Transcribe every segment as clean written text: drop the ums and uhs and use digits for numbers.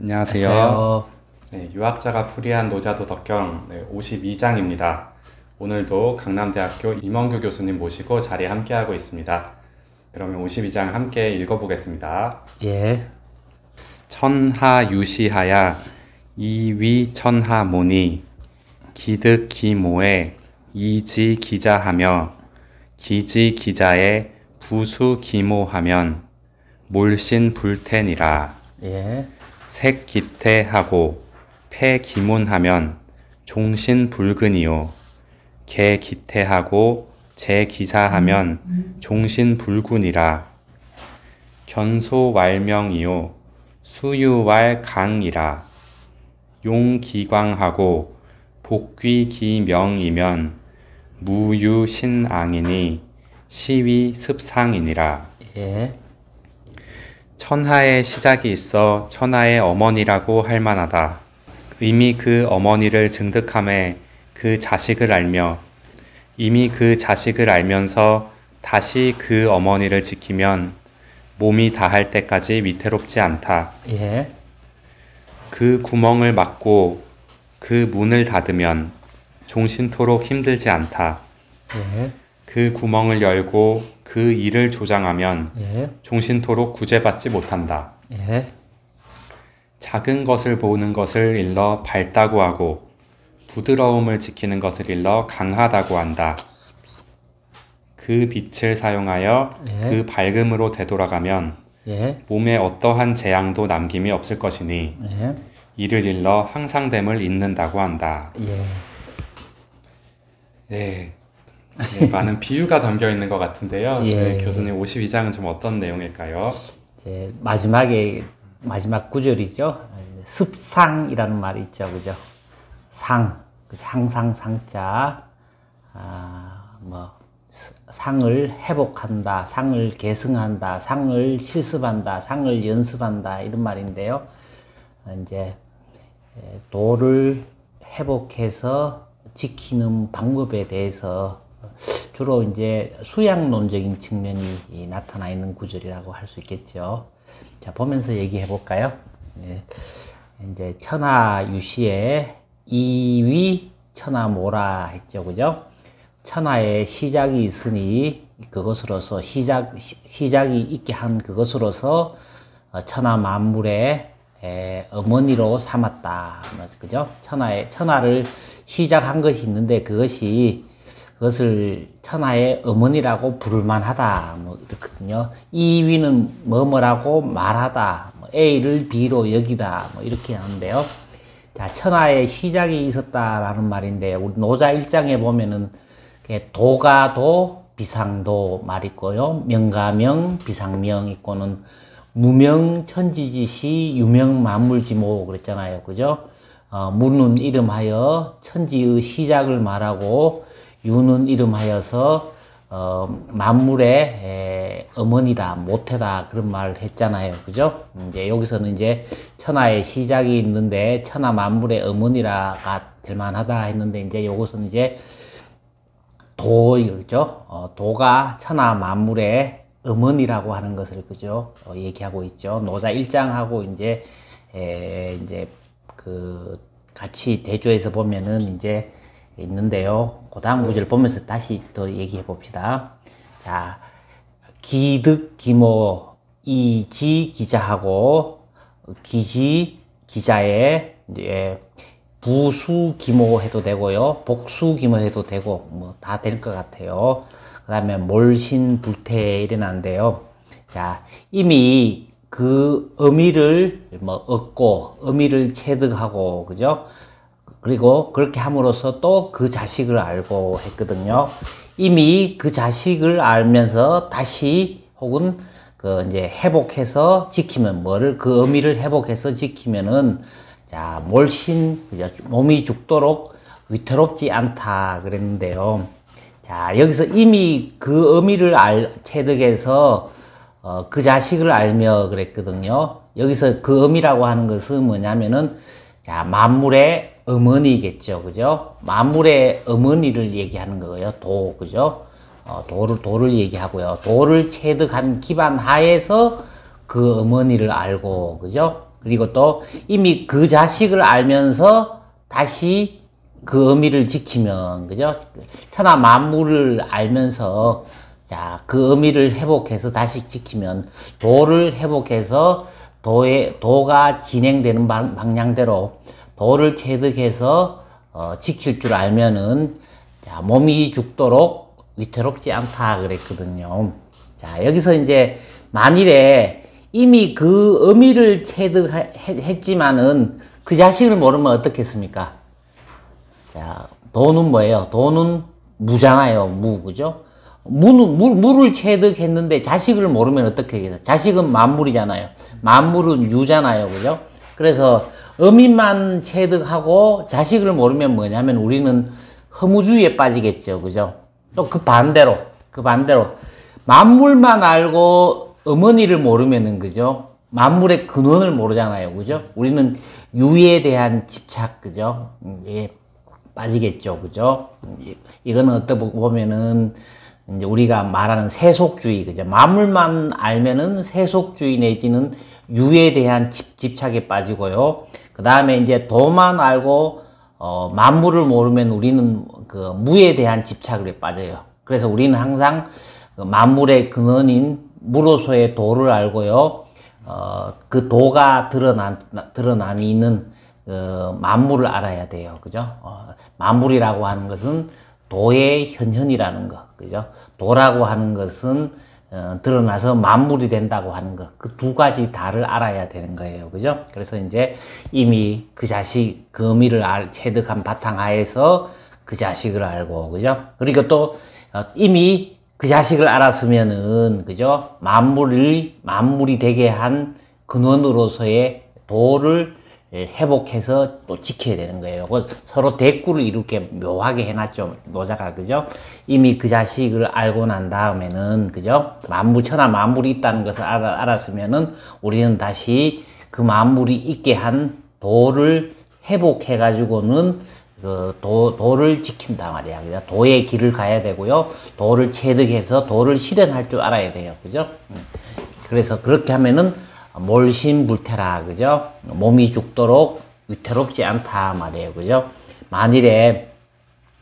안녕하세요. 안녕하세요. 네, 유학자가 풀이한 노자도덕경 52장입니다. 오늘도 강남대학교 임원규 교수님 모시고 자리에 함께하고 있습니다. 그러면 52장 함께 읽어보겠습니다. 예, 천하유시하야 이위천하모니 기득기모에 이지기자하며 기지기자에 부수기모하면 몰신불태니라. 예, 색기태하고 폐기문하면 종신불근이요 개기태하고 재기사하면 종신불군이라. 견소왈명이요 수유왈강이라. 용기광하고 복귀기명이면 무유신앙이니 시위습상이니라. 예, 천하의 시작이 있어 천하의 어머니라고 할 만하다. 이미 그 어머니를 증득함에 그 자식을 알며 이미 그 자식을 알면서 다시 그 어머니를 지키면 몸이 다할 때까지 위태롭지 않다. 예, 그 구멍을 막고 그 문을 닫으면 종신토록 힘들지 않다. 예, 그 구멍을 열고 그 일을 조장하면 예, 종신토록 구제받지 못한다. 예, 작은 것을 보는 것을 일러 밝다고 하고 부드러움을 지키는 것을 일러 강하다고 한다. 그 빛을 사용하여 예. 그 밝음으로 되돌아가면 예, 몸에 어떠한 재앙도 남김이 없을 것이니 예, 이를 일러 항상됨을 잇는다고 한다. 예. 네, 많은 비유가 담겨 있는 것 같은데요. 예. 네, 교수님 52장은 좀 어떤 내용일까요? 이제 마지막 구절이죠. 습상이라는 말이 있죠, 그죠? 상, 그죠? 항상 상자, 상을 회복한다, 상을 계승한다, 상을 실습한다, 상을 연습한다 이런 말인데요. 이제 도를 회복해서 지키는 방법에 대해서 주로 이제 수양론적인 측면이 나타나 있는 구절이라고 할 수 있겠죠. 자, 보면서 얘기해 볼까요? 네. 이제 천하유시에 이위 천하모라 했죠, 그죠? 천하에 시작이 있으니 그것으로서 시작이 있게 한 그것으로서 천하 만물의 어머니로 삼았다, 그죠? 천하를 시작한 것이 있는데 그것을 천하의 어머니라고 부를만하다, 이렇거든요. 이위는 뭐뭐라고 말하다, A를 B로 여기다, 이렇게 하는데요. 자, 천하의 시작이 있었다라는 말인데, 우리 노자 1장에 보면은, 도가 도, 비상도 말 있고요. 명가명, 비상명 있고는, 무명, 천지지시, 유명, 만물지모 그랬잖아요. 그죠? 무는 이름하여 천지의 시작을 말하고, 유는 이름하여서 만물의 어머니다, 모태다 그런 말을 했잖아요, 그죠? 이제 여기서는 이제 천하의 시작이 있는데 천하 만물의 어머니라가 될 만하다 했는데 이제 요것은 이제 도죠. 도가 천하 만물의 어머니라고 하는 것을 그죠? 얘기하고 있죠. 노자 1장하고 이제 그 같이 대조해서 보면은 이제 있는데요. 그 다음 구절 보면서 다시 더 얘기해 봅시다. 자, 기득, 기모, 이지, 기자하고, 기지, 기자에, 이제, 부수, 기모 해도 되고요. 복수, 기모 해도 되고, 다 될 것 같아요. 그 다음에 몰신, 불태, 이래놨는데요. 자, 이미 그 의미를 얻고, 의미를 체득하고, 그죠? 그리고 그렇게 함으로써 또 그 자식을 알고 했거든요. 이미 그 자식을 알면서 다시 혹은 이제 회복해서 지키면 그 의미를 회복해서 지키면은 자, 몰신, 그죠? 몸이 죽도록 위태롭지 않다 그랬는데요. 자, 여기서 이미 그 의미를 체득해서 그 자식을 알며 그랬거든요. 여기서 그 의미라고 하는 것은 뭐냐면은 자, 만물의 어머니겠죠, 그죠? 만물의 어머니를 얘기하는 거예요. 그죠? 도를 얘기하고요. 도를 체득한 기반 하에서 그 어머니를 알고, 그죠? 그리고 또 이미 그 자식을 알면서 다시 그 의미를 지키면, 그죠? 천하 만물을 알면서, 자, 그 의미를 회복해서 다시 지키면, 도를 회복해서 도가 진행되는 방향대로 도를 체득해서 지킬 줄 알면은, 자, 몸이 죽도록 위태롭지 않다 그랬거든요. 자, 여기서 이제 만일에 이미 그 의미를 체득했지만은 그 자식을 모르면 어떻겠습니까? 자, 도는 뭐예요? 도는 무잖아요. 무, 그죠? 무를 체득했는데 자식을 모르면 어떻게 하겠어요? 자식은 만물이잖아요. 만물은 유잖아요. 그죠? 그래서 의미만 체득하고 자식을 모르면 뭐냐면 우리는 허무주의에 빠지겠죠. 그죠? 또 그 반대로 만물만 알고 어머니를 모르면은, 그죠? 만물의 근원을 모르잖아요. 그죠? 우리는 유에 대한 집착, 그죠? 예, 빠지겠죠. 그죠? 이거는 어떻게 보면은 이제 우리가 말하는 세속주의, 그죠? 만물만 알면은 세속주의 내지는 유에 대한 집착에 빠지고요. 그 다음에 이제 도만 알고 만물을 모르면 우리는 그 무에 대한 집착에 빠져요. 그래서 우리는 항상 만물의 근원인 무로서의 도를 알고요. 그 도가 드러난 있는 만물을 알아야 돼요. 그죠? 만물이라고 하는 것은 도의 현현이라는 거. 그죠? 도라고 하는 것은 드러나서 만물이 된다고 하는 것. 그 두 가지 다를 알아야 되는 거예요. 그죠? 그래서 이제 이미 그 자식, 그 의미를 체득한 바탕하에서 그 자식을 알고, 그죠? 그리고 또 이미 그 자식을 알았으면은, 그죠? 만물이 되게 한 근원으로서의 도를 회복해서 또 지켜야 되는 거예요. 서로 대꾸를 이렇게 묘하게 해놨죠. 노자가, 그죠? 이미 그 자식을 알고 난 다음에는, 그죠? 천하 만물이 있다는 것을 알았으면은 우리는 다시 그 만물이 있게 한 도를 회복해가지고는 도를 지킨다 말이야. 그죠? 도의 길을 가야 되고요. 도를 체득해서 도를 실현할 줄 알아야 돼요. 그죠? 그래서 그렇게 하면은 몰신불태라. 그죠? 몸이 죽도록 위태롭지 않다 말이에요. 그죠? 만일에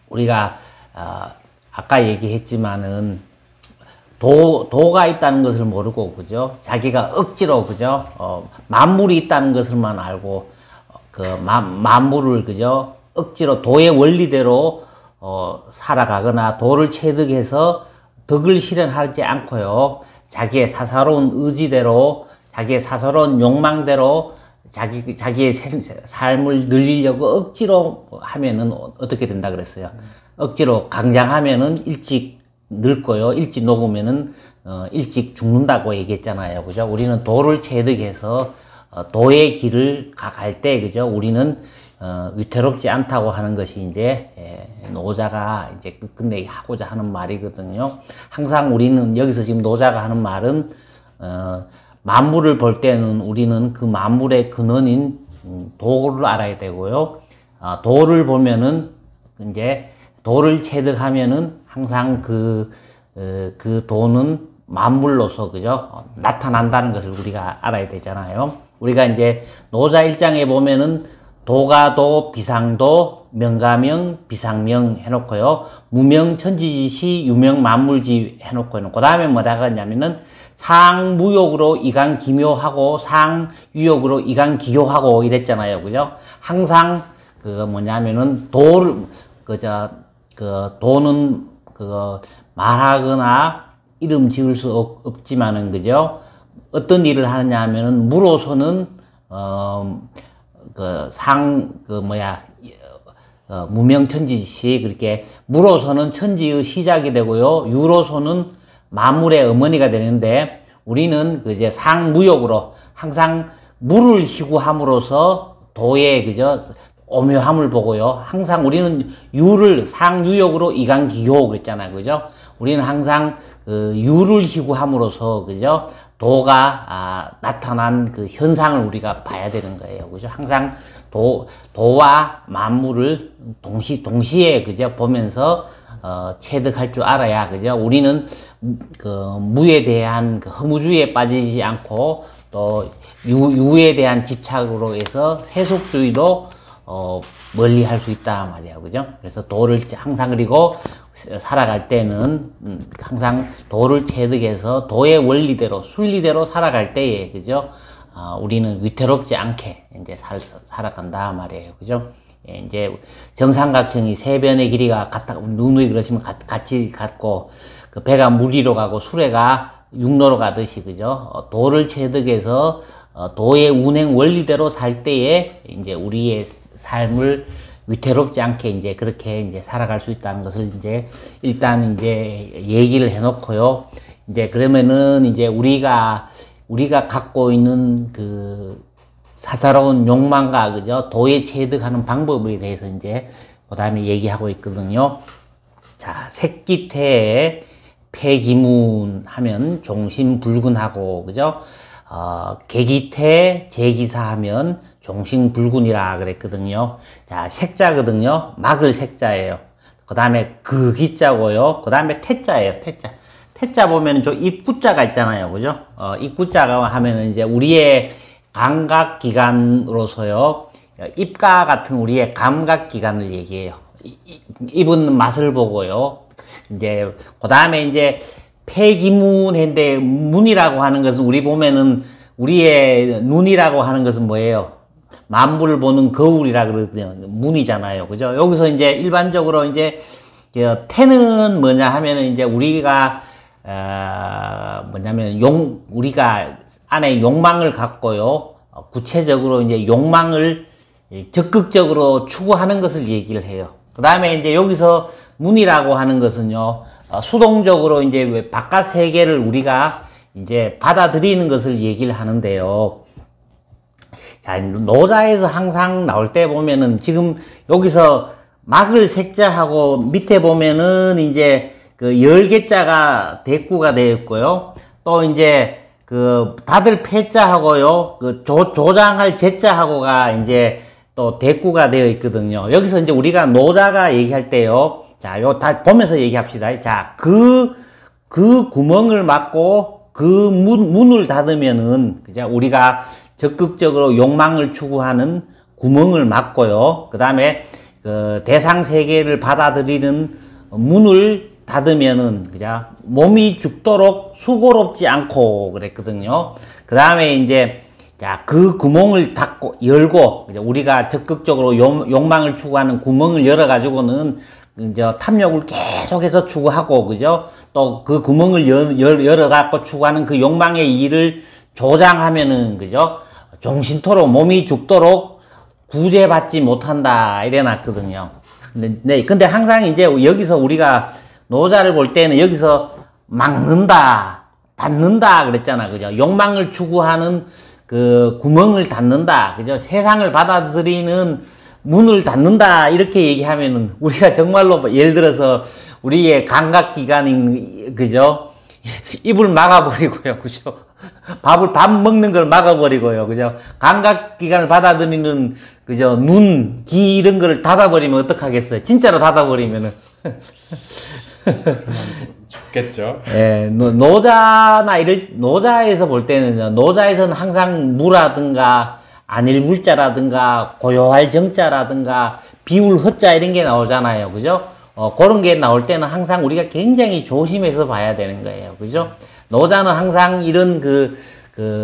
우리가 아까 얘기했지만은 도가 있다는 것을 모르고, 그죠? 자기가 억지로, 그죠? 만물이 있다는 것을만 알고 만물을, 그죠? 억지로 도의 원리대로 살아가거나 도를 체득해서 덕을 실현하지 않고요. 자기의 사사로운 의지대로, 자기의 사사로운 욕망대로 자기의 삶을 늘리려고 억지로 하면은 어떻게 된다 그랬어요? 억지로 강장하면은 일찍 늙고요. 일찍 녹으면은 일찍 죽는다고 얘기했잖아요. 그죠? 우리는 도를 체득해서 도의 길을 갈 때, 그죠? 우리는 위태롭지 않다고 하는 것이 이제 노자가 이제 끝내 하고자 하는 말이거든요. 항상 우리는 여기서 지금 노자가 하는 말은 만물을 볼 때는 우리는 그 만물의 근원인 도를 알아야 되고요. 도를 보면은 이제 도를 체득하면은 항상 그 도는 만물로서, 그죠? 나타난다는 것을 우리가 알아야 되잖아요. 우리가 이제 노자 1장에 보면은 도가도, 비상도, 명가명, 비상명 해놓고요. 무명천지지, 유명만물지 해놓고요. 그 다음에 뭐라고 하냐면은 상무욕으로 이강기묘하고 상유욕으로 이강기교하고 이랬잖아요. 그죠? 항상 뭐냐면은 도는 말하거나 이름 지을 수 없지만은, 그죠? 어떤 일을 하느냐 하면은 무로서는 무명천지시, 그렇게 무로서는 천지의 시작이 되고요. 유로서는 만물의 어머니가 되는데, 우리는 이제 상무욕으로 항상 무를 희구함으로써 도의, 그죠? 오묘함을 보고요. 항상 우리는 상유욕으로 이강기교 그랬잖아요. 그죠? 우리는 항상 유를 희구함으로써, 그죠? 도가 나타난 그 현상을 우리가 봐야 되는 거예요. 그죠? 항상 도와 만물을 동시에, 그죠? 보면서 체득할 줄 알아야, 그죠? 우리는 그 무에 대한 그 허무주의에 빠지지 않고 또 유에 대한 집착으로 해서 세속주의도 멀리 할 수 있다 말이야, 그죠? 그래서 도를 항상, 그리고 살아갈 때는 항상 도를 체득해서 도의 원리대로 순리대로 살아갈 때에, 그죠? 우리는 위태롭지 않게 이제 살아간다 말이에요, 그죠? 예, 이제 정삼각형이 세 변의 길이가 누누이 그러시면 같이 같고, 그 배가 물 위로 가고 수레가 육로로 가듯이, 그죠? 도를 체득해서 도의 운행 원리대로 살 때에 이제 우리의 삶을 위태롭지 않게 이제 그렇게 이제 살아갈 수 있다는 것을 이제 일단 이제 얘기를 해놓고요. 이제 그러면은 이제 우리가 갖고 있는 그 사사로운 욕망과, 그죠? 도에 체득하는 방법에 대해서 이제 그 다음에 얘기하고 있거든요. 자, 새끼태에 폐기문 하면 종신불근하고, 그죠? 계기태 제기사하면 종신불근이라 그랬거든요. 자, 색자거든요. 막을 색자예요. 그 다음에 그 기자고요. 그 다음에 태자예요. 태자. 태자 보면 저 입구자가 있잖아요. 그죠? 입구자가 하면은 이제 우리의 감각기관으로서요. 입과 같은 우리의 감각기관을 얘기해요. 입은 맛을 보고요. 이제, 그 다음에 이제 폐기문인데, 문이라고 하는 것은 우리 보면은 우리의 눈이라고 하는 것은 뭐예요? 만물을 보는 거울이라 그러거든요. 문이잖아요. 그죠? 여기서 이제 일반적으로 이제 태는 뭐냐 하면은 이제 우리가 뭐냐면 우리가 안에 욕망을 갖고요. 구체적으로 이제 욕망을 적극적으로 추구하는 것을 얘기를 해요. 그 다음에 이제 여기서 문이라고 하는 것은요, 수동적으로 이제 바깥 세계를 우리가 이제 받아들이는 것을 얘기를 하는데요. 자, 노자에서 항상 나올 때 보면은 지금 여기서 막을 색자하고 밑에 보면은 이제 그 열개자가 대꾸가 되어 있고요. 또 이제 그 다들 패자하고요. 그 조장할 제자하고가 이제 또 대꾸가 되어 있거든요. 여기서 이제 우리가 노자가 얘기할 때요. 자, 요 다 보면서 얘기합시다. 자, 그 구멍을 막고 그 문을 닫으면은, 그죠? 우리가 적극적으로 욕망을 추구하는 구멍을 막고요. 그 다음에 그 대상 세계를 받아들이는 문을 닫으면은, 그죠? 몸이 죽도록 수고롭지 않고 그랬거든요. 그 다음에 이제, 자, 그 구멍을 닫고, 열고, 그죠? 우리가 적극적으로 욕망을 추구하는 구멍을 열어가지고는, 이제 탐욕을 계속해서 추구하고, 그죠? 또 그 구멍을 열어갖고 추구하는 그 욕망의 일을 조장하면은, 그죠? 종신토록 몸이 죽도록 구제받지 못한다, 이래 놨거든요. 근데 항상 이제 여기서 우리가 노자를 볼 때는 여기서 막는다, 닫는다 그랬잖아, 그죠? 욕망을 추구하는 그 구멍을 닫는다, 그죠? 세상을 받아들이는 문을 닫는다, 이렇게 얘기하면은 우리가 정말로 예를 들어서 우리의 감각기관인, 그죠? 입을 막아버리고요, 그죠? 밥 먹는 걸 막아버리고요, 그죠? 감각기관을 받아들이는, 그죠? 눈, 귀 이런 거를 닫아버리면 어떡하겠어요? 진짜로 닫아버리면은. 좋겠죠. 예, 노자에서 볼 때는요, 노자에서는 항상 무라든가, 안일불자라든가, 고요할 정자라든가, 비울 허자 이런 게 나오잖아요. 그죠? 그런 게 나올 때는 항상 우리가 굉장히 조심해서 봐야 되는 거예요. 그죠? 노자는 항상 이런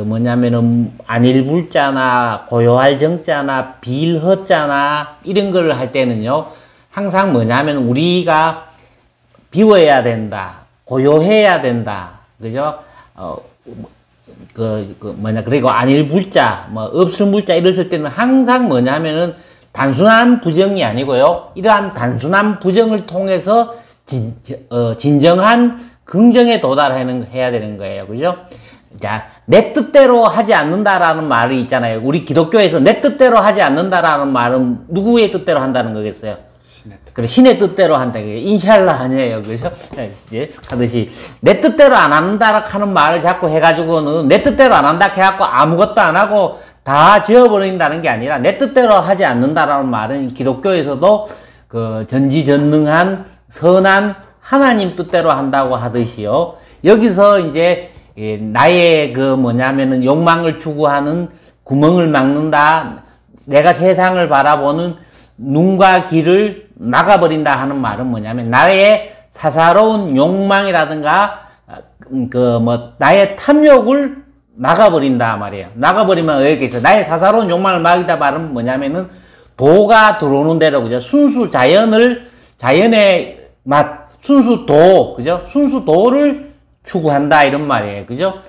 뭐냐면은, 안일불자나, 고요할 정자나, 비일 허자나, 이런 걸 할 때는요, 항상 뭐냐면 우리가 비워야 된다. 고요해야 된다. 그죠? 그리고 안일불자, 없을 물자 이랬을 때는 항상 뭐냐면은 단순한 부정이 아니고요. 이러한 단순한 부정을 통해서 진정한 긍정에 도달해야 되는 거예요. 그죠? 자, 내 뜻대로 하지 않는다라는 말이 있잖아요. 우리 기독교에서 내 뜻대로 하지 않는다라는 말은 누구의 뜻대로 한다는 거겠어요? 그래, 신의 뜻대로 한다. 인샬라 아니에요. 그죠? 이제 하듯이 내 뜻대로 안 한다 하는 말을 자꾸 해가지고는 내 뜻대로 안 한다 해갖고 아무것도 안 하고 다 지어버린다는 게 아니라 내 뜻대로 하지 않는다라는 말은 기독교에서도 그 전지전능한 선한 하나님 뜻대로 한다고 하듯이요. 여기서 이제 나의 그 뭐냐면은 욕망을 추구하는 구멍을 막는다. 내가 세상을 바라보는 눈과 귀를 막아버린다 하는 말은 뭐냐면 나의 사사로운 욕망이라든가 그 뭐 나의 탐욕을 막아버린다 말이에요. 막아버리면 여기 있어. 나의 사사로운 욕망을 막이다 말은 뭐냐면은 도가 들어오는 대로 그죠? 순수 자연의 맛 순수 도 그죠? 순수 도를 추구한다 이런 말이에요. 그죠?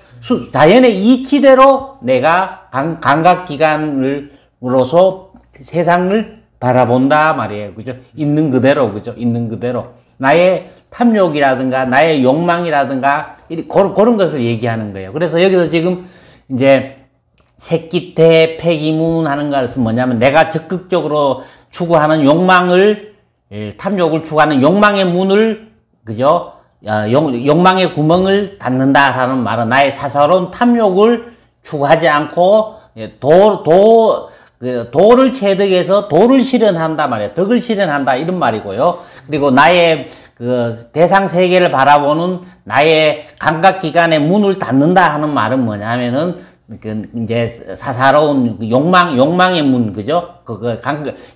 자연의 이치대로 내가 감각기관으로서 세상을 바라본다 말이에요. 그죠? 있는 그대로 그죠? 있는 그대로. 나의 탐욕이라든가 나의 욕망이라든가 그런 것을 얘기하는 거예요. 그래서 여기서 지금 이제 색기태 폐기문 하는 것은 뭐냐면 내가 적극적으로 추구하는 욕망을 탐욕을 추구하는 욕망의 문을 그죠? 욕망의 구멍을 닫는다라는 말은 나의 사사로운 탐욕을 추구하지 않고 도를 체득해서 도를 실현한다 말이에요. 덕을 실현한다 이런 말이고요. 그리고 나의 그 대상 세계를 바라보는 나의 감각기관의 문을 닫는다 하는 말은 뭐냐면은 그 이제 사사로운 욕망의 문 그죠?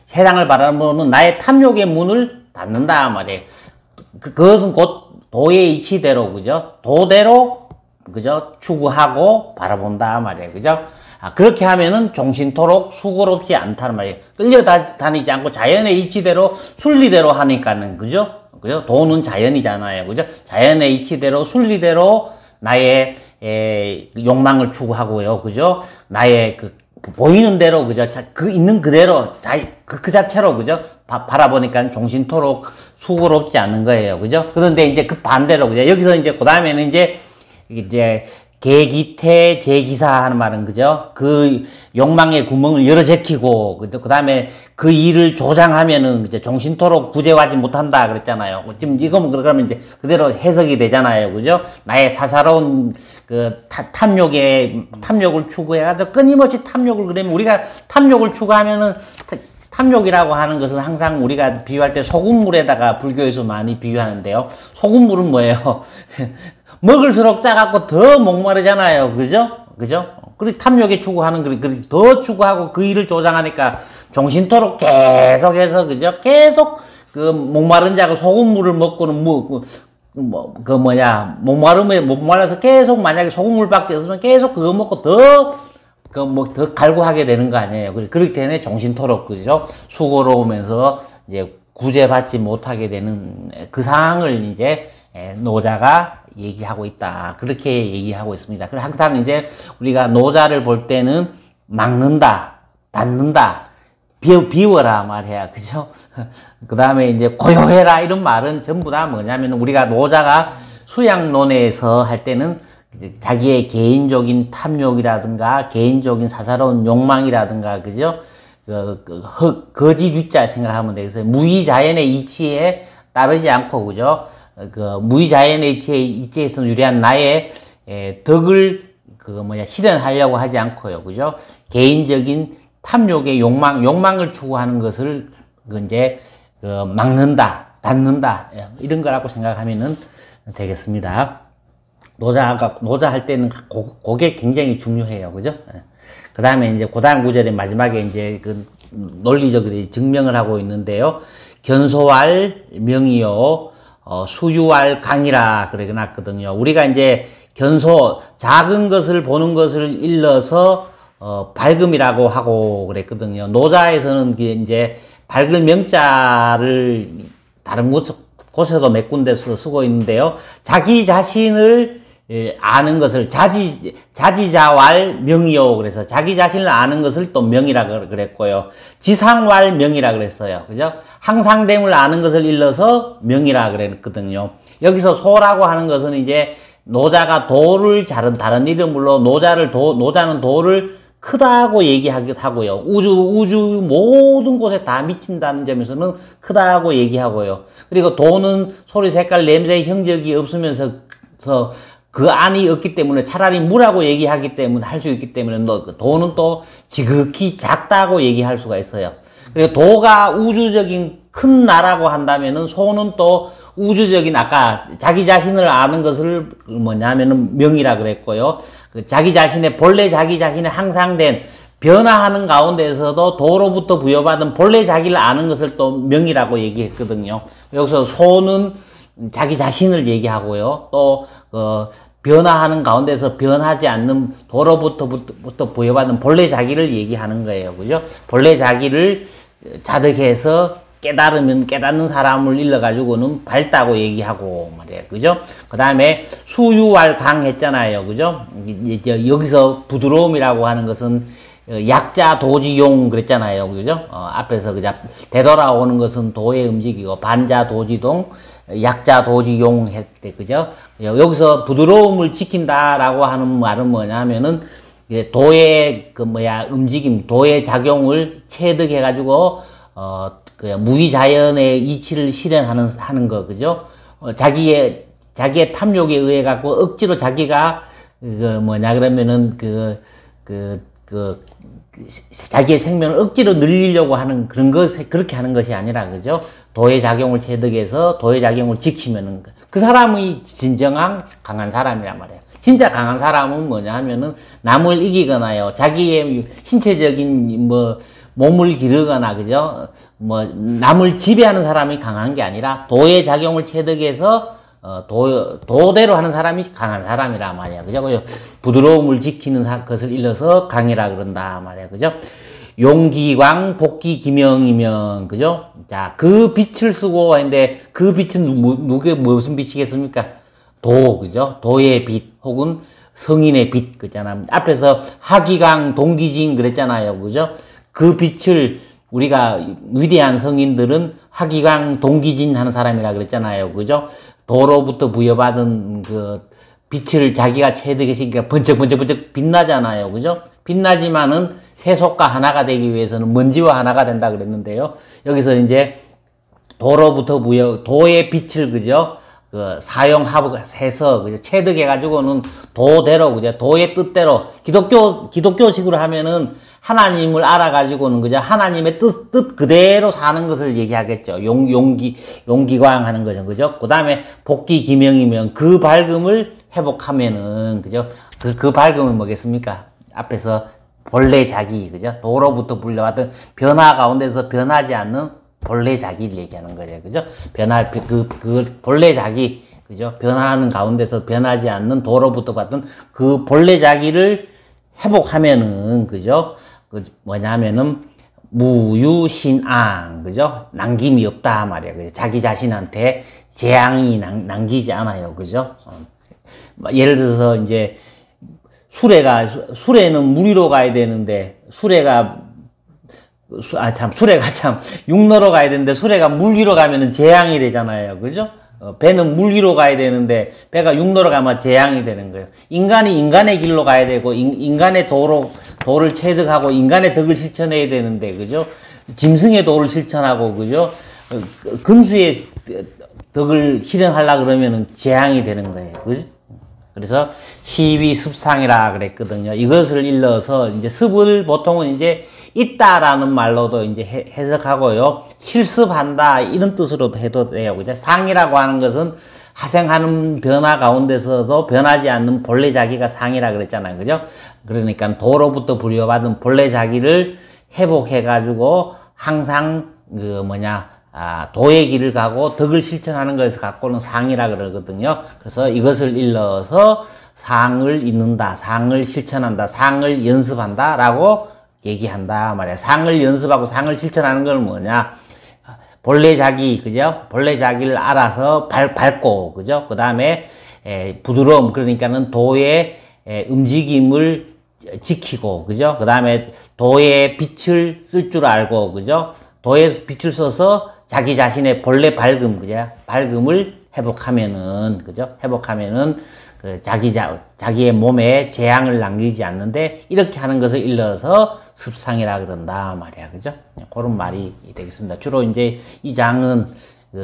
세상을 바라보는 나의 탐욕의 문을 닫는다 말이에요. 그것은 곧 도의 이치대로 그죠? 도대로 그죠? 추구하고 바라본다 말이에요. 그죠? 그렇게 하면은 종신토록 수고롭지 않다는 말이에요. 끌려다니지 않고 자연의 이치대로 순리대로 하니까는 그죠? 그죠? 도는 자연이잖아요. 그죠? 자연의 이치대로 순리대로 나의 욕망을 추구하고요. 그죠? 나의 그 보이는 대로 그죠? 그 있는 그대로 그 자체로 그죠? 바라보니까 종신토록 수고롭지 않은 거예요. 그죠? 그런데 이제 그 반대로 그죠? 여기서 이제 그다음에는 이제 계기태 제기사 하는 말은 그죠? 그 욕망의 구멍을 열어 제키고 그 다음에 그 일을 조장하면은 이제 종신토록 구제하지 못한다 그랬잖아요. 지금 이거면 그러면 이제 그대로 해석이 되잖아요. 그죠? 나의 사사로운 그 탐욕을 추구해가지고 끊임없이 탐욕을 그러면 우리가 탐욕을 추구하면은 탐욕이라고 하는 것은 항상 우리가 비유할 때 소금물에다가 불교에서 많이 비유하는데요. 소금물은 뭐예요? 먹을수록 짜갖고 더 목마르잖아요. 그죠? 그죠? 그리고 탐욕에 추구하는, 그리고 더 추구하고 그 일을 조장하니까 종신토록 계속해서, 그죠? 계속 그 목마른 자가 소금물을 먹고는 목말라서 계속 만약에 소금물밖에 없으면 계속 그거 먹고 더 갈구하게 되는 거 아니에요. 그렇기 때문에 종신토록, 그죠? 수고로우면서 이제 구제받지 못하게 되는 그 상황을 이제 노자가 얘기하고 있다. 그렇게 얘기하고 있습니다. 그래서 항상 이제 우리가 노자를 볼 때는 막는다, 닫는다, 비워라 말이야. 그죠? 그 다음에 이제 고요해라 이런 말은 전부 다 뭐냐면 우리가 노자가 수양론에서 할 때는 자기의 개인적인 탐욕이라든가 개인적인 사사로운 욕망이라든가 그죠? 거짓 위자 생각하면 되겠어요. 무의자연의 이치에 따르지 않고 그죠? 그 무의자연의 이치에서 유래한 나의 덕을 실현하려고 하지 않고요. 그죠? 개인적인 탐욕의 욕망을 추구하는 것을 이제 막는다, 닫는다 이런 거라고 생각하면은 되겠습니다. 노자 할 때는 그게 굉장히 중요해요. 그죠? 그 다음에 이제 고다음 구절의 마지막에 이제 그 논리적으로 증명을 하고 있는데요. 견소할 명이요. 수유할 강이라 그래 놨거든요. 우리가 이제 작은 것을 보는 것을 일러서 밝음이라고 하고 그랬거든요. 노자에서는 이제 밝을 명자를 다른 곳에도 몇 군데서 쓰고 있는데요. 자기 자신을 아는 것을 자지자왈 명이요. 그래서 자기 자신을 아는 것을 또 명이라 그랬고요. 지상왈 명이라 그랬어요. 그죠? 항상됨을 아는 것을 일러서 명이라 그랬거든요. 여기서 소라고 하는 것은 이제 노자가 도를 다른 이름으로 노자는 도를 크다고 얘기하기도 하고요. 우주 모든 곳에 다 미친다는 점에서는 크다고 얘기하고요. 그리고 도는 소리, 색깔, 냄새, 형적이 없으면서 그 안이 없기 때문에 차라리 무라고 얘기하기 때문에 할 수 있기 때문에 도는 또 지극히 작다고 얘기할 수가 있어요. 그리고 도가 우주적인 큰 나라고 한다면은 소는 또 우주적인 아까 자기 자신을 아는 것을 뭐냐면은 명이라 그랬고요. 그 자기 자신의 본래 자기 자신의 항상된 변화하는 가운데에서도 도로부터 부여받은 본래 자기를 아는 것을 또 명이라고 얘기했거든요. 여기서 소는 자기 자신을 얘기하고요. 또 변화하는 가운데서 변하지 않는 도로부터 부여받은 본래 자기를 얘기하는 거예요. 그죠? 본래 자기를 자득해서 깨달으면 깨닫는 사람을 일러가지고는 밝다고 얘기하고 말이에요. 그죠? 그 다음에 수유활강 했잖아요. 그죠? 여기서 부드러움이라고 하는 것은 약자 도지용 그랬잖아요. 그죠? 앞에서 그냥 되돌아오는 것은 도의 움직이고 반자 도지동 약자 도지용 했대. 그죠? 여기서 부드러움을 지킨다라고 하는 말은 뭐냐면은 도의 움직임, 도의 작용을 체득해가지고 무의자연의 이치를 실현하는 거. 그죠? 자기의 탐욕에 의해 갖고 억지로 자기가 그러면은 자기의 생명을 억지로 늘리려고 하는 그런 그렇게 하는 것이 아니라, 그죠? 도의 작용을 체득해서 도의 작용을 지키면은 그 사람이 진정한 강한 사람이란 말이에요. 진짜 강한 사람은 뭐냐 하면은 남을 이기거나요, 자기의 신체적인 몸을 기르거나, 그죠? 남을 지배하는 사람이 강한 게 아니라 도의 작용을 체득해서 도대로 하는 사람이 강한 사람이란 말이야. 그죠? 부드러움을 지키는 것을 일러서 강이라 그런다 말이야. 그죠? 용기광, 복기, 기명이면, 그죠? 자, 그 빛을 쓰고 했는데, 그 빛은 무슨 빛이겠습니까? 도, 그죠? 도의 빛, 혹은 성인의 빛, 그잖아. 앞에서 하기강, 동기진 그랬잖아요. 그죠? 그 빛을 우리가 위대한 성인들은 하기강, 동기진 하는 사람이라 그랬잖아요. 그죠? 도로부터 부여받은 그 빛을 자기가 체득했으니까 번쩍번쩍번쩍 빛나잖아요. 그죠? 빛나지만은 세속과 하나가 되기 위해서는 먼지와 하나가 된다 그랬는데요. 여기서 이제 도로부터 도의 빛을, 그죠? 사용해서, 그죠? 체득해가지고는 도대로, 그죠? 도의 뜻대로, 기독교식으로 하면은 하나님을 알아가지고는, 그죠? 하나님의 뜻 그대로 사는 것을 얘기하겠죠. 용기광 하는 거죠. 그죠? 그 다음에 복기 기명이면 그 밝음을 회복하면은, 그죠? 그 밝음은 뭐겠습니까? 앞에서 본래 자기, 그죠? 도로부터 불려왔던 변화 가운데서 변하지 않는 본래 자기를 얘기하는 거죠. 그죠? 그 본래 자기, 그죠? 변화하는 가운데서 변하지 않는 도로부터 받던 그 본래 자기를 회복하면은, 그죠? 뭐냐면은, 무유신앙, 그죠? 남김이 없다 말이야. 그죠? 자기 자신한테 재앙이 남기지 않아요. 그죠? 예를 들어서, 이제, 수레는 물 위로 가야 되는데, 수레가 육로로 가야 되는데, 수레가 물 위로 가면은 재앙이 되잖아요. 그죠? 배는 물 위로 가야 되는데, 배가 육로로 가면 재앙이 되는 거예요. 인간이 인간의 길로 가야 되고, 인간의 도를 체득하고, 인간의 덕을 실천해야 되는데, 그죠? 짐승의 도를 실천하고, 그죠? 금수의 덕을 실현하려고 그러면은 재앙이 되는 거예요. 그죠? 그래서 시위 습상이라 그랬거든요. 이것을 일러서 이제 습을 보통은 이제 있다라는 말로도 이제 해석하고요. 실습한다 이런 뜻으로도 해도 돼요. 그죠? 상이라고 하는 것은 하생하는 변화 가운데서도 변하지 않는 본래 자기가 상이라 그랬잖아요. 그죠? 그러니까 도로부터 부여받은 본래 자기를 회복해 가지고 항상 도의 길을 가고 덕을 실천하는 것에서 갖고는 상이라 그러거든요. 그래서 이것을 일러서 상을 잇는다, 상을 실천한다, 상을 연습한다 라고 얘기한다 말이야. 상을 연습하고 상을 실천하는 건 뭐냐? 본래 자기, 그죠? 본래 자기를 알아서 밟고, 그죠? 그 다음에 부드러움, 그러니까는 도의 움직임을 지키고, 그죠? 그 다음에 도의 빛을 쓸 줄 알고, 그죠? 도의 빛을 써서 자기 자신의 본래 밝음, 그죠? 밝음을 회복하면은, 그죠? 회복하면은, 자기의 몸에 재앙을 남기지 않는데, 이렇게 하는 것을 일러서 습상이라 그런다 말이야. 그죠? 그런 말이 되겠습니다. 주로 이제 이 장은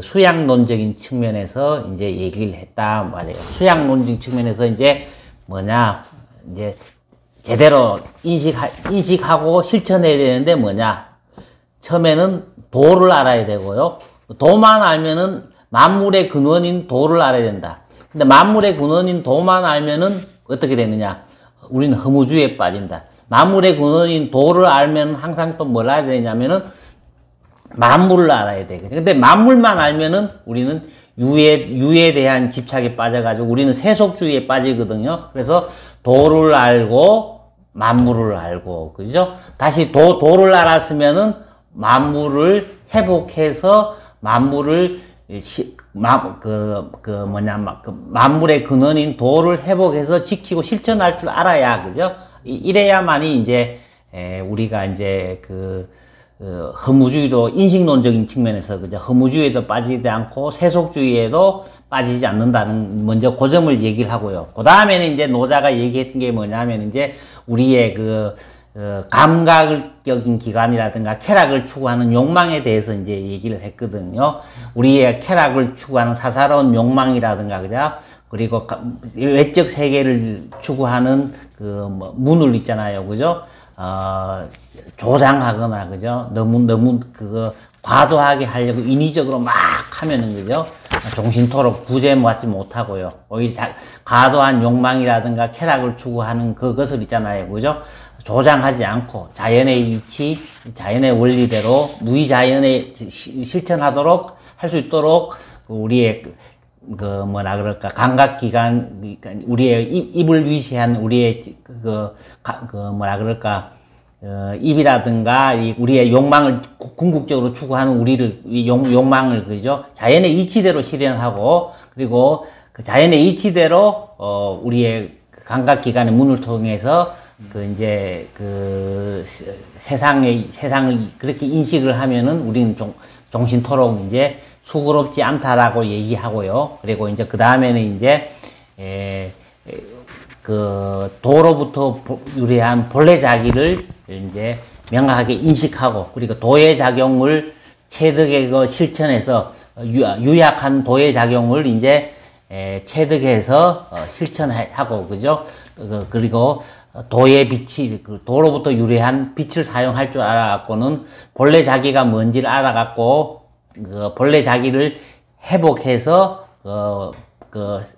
수양론적인 측면에서 이제 얘기를 했다 말이에요. 수양론적 측면에서 이제 이제 제대로 인식하고 실천해야 되는데 처음에는 도를 알아야 되고요. 도만 알면은 만물의 근원인 도를 알아야 된다. 근데 만물의 근원인 도만 알면은 어떻게 되느냐? 우리는 허무주의에 빠진다. 만물의 근원인 도를 알면 항상 또 뭘 알아야 되냐면은 만물을 알아야 돼. 근데 만물만 알면은 우리는 유에 대한 집착에 빠져가지고 우리는 세속주의에 빠지거든요. 그래서 도를 알고 만물을 알고, 그죠? 다시 도를 알았으면은 만물을 회복해서 만물을 만물의 근원인 도를 회복해서 지키고 실천할 줄 알아야, 그죠? 이래야만이 이제 우리가 이제 허무주의도 인식론적인 측면에서, 그죠? 허무주의에도 빠지지 않고 세속주의에도 빠지지 않는다는 먼저 그 점을 얘기를 하고요. 그 다음에는 이제 노자가 얘기했던 게 뭐냐면 이제 우리의 감각적인 기관이라든가 쾌락을 추구하는 욕망에 대해서 이제 얘기를 했거든요. 우리의 쾌락을 추구하는 사사로운 욕망이라든가, 그죠? 그리고 외적 세계를 추구하는 문을 있잖아요. 그죠? 조장하거나, 그죠? 너무 과도하게 하려고 인위적으로 막 하면은, 그죠? 종신토록 구제받지 못하고요. 오히려 과도한 욕망이라든가 쾌락을 추구하는 그것을 있잖아요. 그죠? 조장하지 않고 자연의 이치, 자연의 원리대로 무의자연에 실천하도록 할 수 있도록 우리의 감각기관, 우리의 입을 위시한 우리의 입이라든가 우리의 욕망을 궁극적으로 추구하는 욕망을, 그죠? 자연의 이치대로 실현하고, 그리고 그 자연의 이치대로 우리의 감각기관의 문을 통해서 세상을 그렇게 인식을 하면은 우리는 종신토록 이제 수고롭지 않다라고 얘기하고요. 그리고 이제 그 다음에는 이제 도로부터 유래한 본래 자기를 이제 명확하게 인식하고, 그리고 도의 작용을 체득의 실천해서 유약한 도의 작용을 이제 체득해서 실천하고, 그죠? 그리고 도의 빛이, 도로부터 유래한 빛을 사용할 줄 알아갖고는 본래 자기가 뭔지를 알아갖고 본래 자기를 회복해서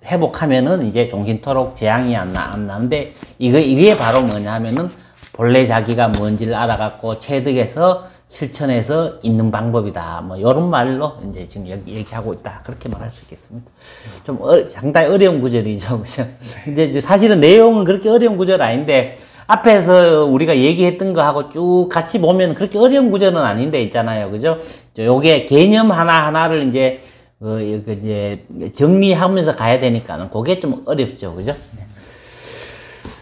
회복하면은 이제 종신토록 재앙이 안 나는데, 이게 바로 뭐냐 하면은 본래 자기가 뭔지를 알아갖고 체득해서 실천해서 있는 방법이다. 뭐 요런 말로 이제 지금 얘기하고 있다. 그렇게 말할 수 있겠습니다. 좀 상당히 어려운 구절이죠. 그죠? 근데 사실은 내용은 그렇게 어려운 구절 아닌데, 앞에서 우리가 얘기했던 거하고 쭉 같이 보면 그렇게 어려운 구절은 아닌데 있잖아요. 그죠? 요게 개념 하나하나를 이제 정리하면서 가야 되니까는 그게 좀 어렵죠. 그죠?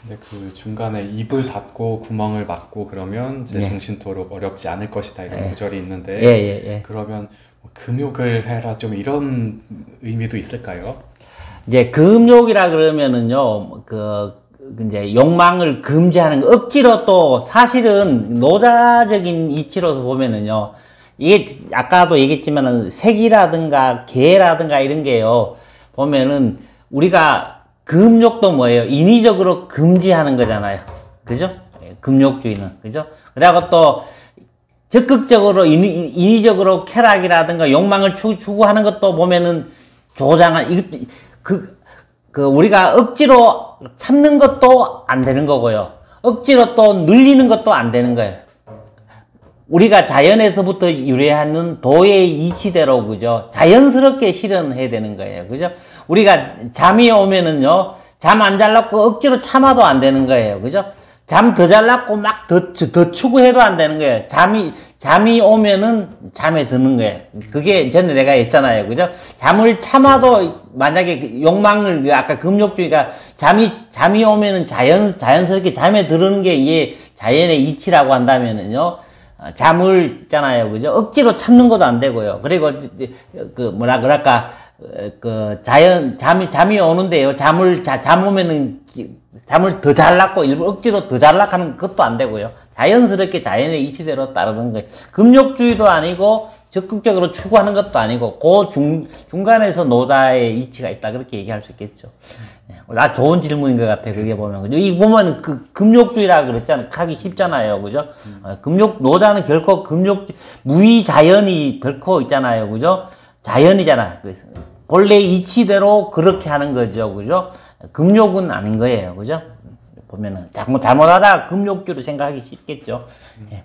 근데 그 중간에 입을 닫고 구멍을 막고 그러면 이제 예. 종신토록 어렵지 않을 것이다, 이런 구절이 있는데, 예. 그러면 금욕을 해라, 좀 이런 의미도 있을까요? 이제 금욕이라 그러면은요, 이제 욕망을 금지하는 거, 억지로 또 사실은 노자적인 이치로서 보면은요, 이게 아까도 얘기했지만은 색이라든가 개라든가 이런 게요, 보면은 우리가 금욕도 뭐예요? 인위적으로 금지하는 거잖아요. 그죠? 금욕주의는. 그죠? 그리고 또 적극적으로 인위적으로 쾌락이라든가 욕망을 추구하는 것도 보면은 우리가 억지로 참는 것도 안 되는 거고요. 억지로 또 늘리는 것도 안 되는 거예요. 우리가 자연에서부터 유래하는 도의 이치대로, 그죠? 자연스럽게 실현해야 되는 거예요. 그죠? 우리가 잠이 오면은요, 잠 안 잘라고 억지로 참아도 안 되는 거예요. 그죠? 잠 더 잘라고 막 더 추구해도 안 되는 거예요. 잠이 오면은 잠에 드는 거예요. 그게 전에 내가 했잖아요. 그죠? 잠을 참아도 만약에 욕망을, 아까 금욕주의가 잠이 오면은 자연스럽게 잠에 드는 게 이게 자연의 이치라고 한다면은요, 잠을 있잖아요. 그죠? 억지로 참는 것도 안 되고요. 그리고 잠이 오는데요. 잠 오면은 잠을 더 잘라고 일부러 억지로 더 잘라가는 것도 안 되고요. 자연스럽게 자연의 이치대로 따르는 거예요. 금욕주의도 아니고 적극적으로 추구하는 것도 아니고 중간에서 노자의 이치가 있다. 그렇게 얘기할 수 있겠죠. 나 좋은 질문인 것 같아. 그게 보면 그죠? 이 보면 그 금욕주의라 그랬잖아. 하기 쉽잖아요. 그죠? 노자는 결코 무의자연이 결코 있잖아요. 그죠? 자연이잖아. 본래 이치대로 그렇게 하는 거죠. 그죠? 금욕은 아닌 거예요. 그죠? 보면은 잘못하다 금욕주로 생각하기 쉽겠죠. 예.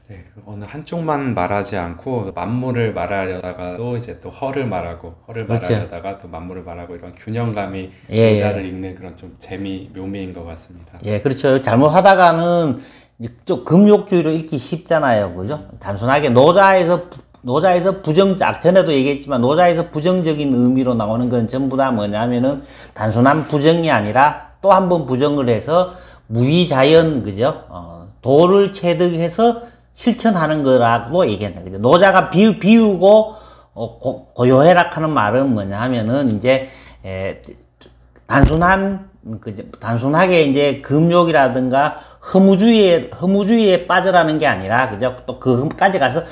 네, 어느 한쪽만 말하지 않고 만물을 말하려다가도 이제 또 허를 말하고 그렇죠. 말하려다가 또 만물을 말하고 이런 균형감이 예, 노자를 읽는 그런 좀 묘미인 것 같습니다. 예, 그렇죠. 잘못하다가는 이제 좀 금욕주의로 읽기 쉽잖아요. 그죠? 단순하게 노자에서 전에도 얘기했지만 노자에서 부정적인 의미로 나오는 건 전부 다 뭐냐면은 단순한 부정이 아니라 또 한 번 부정을 해서 무의자연, 그죠? 도를 체득해서 실천하는 거라고 얘기한다. 그죠? 노자가 비우고, 고요해라 하는 말은 뭐냐 하면은 이제, 단순하게 이제 금욕이라든가 허무주의에 빠져라는 게 아니라, 그죠? 또 그까지 가서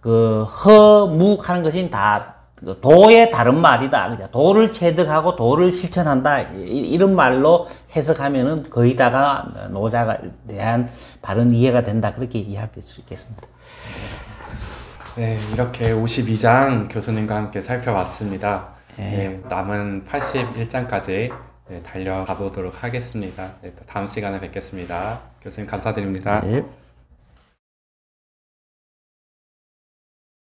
허무하는 것이 다 도의 다른 말이다. 그죠? 도를 체득하고 도를 실천한다. 이런 말로 해석하면은 거의 다가 노자가 대한 바른 이해가 된다. 그렇게 이해할 수 있겠습니다. 네, 이렇게 52장 교수님과 함께 살펴봤습니다. 네, 남은 81장까지 달려가 보도록 하겠습니다. 네, 다음 시간에 뵙겠습니다. 교수님 감사드립니다. 네.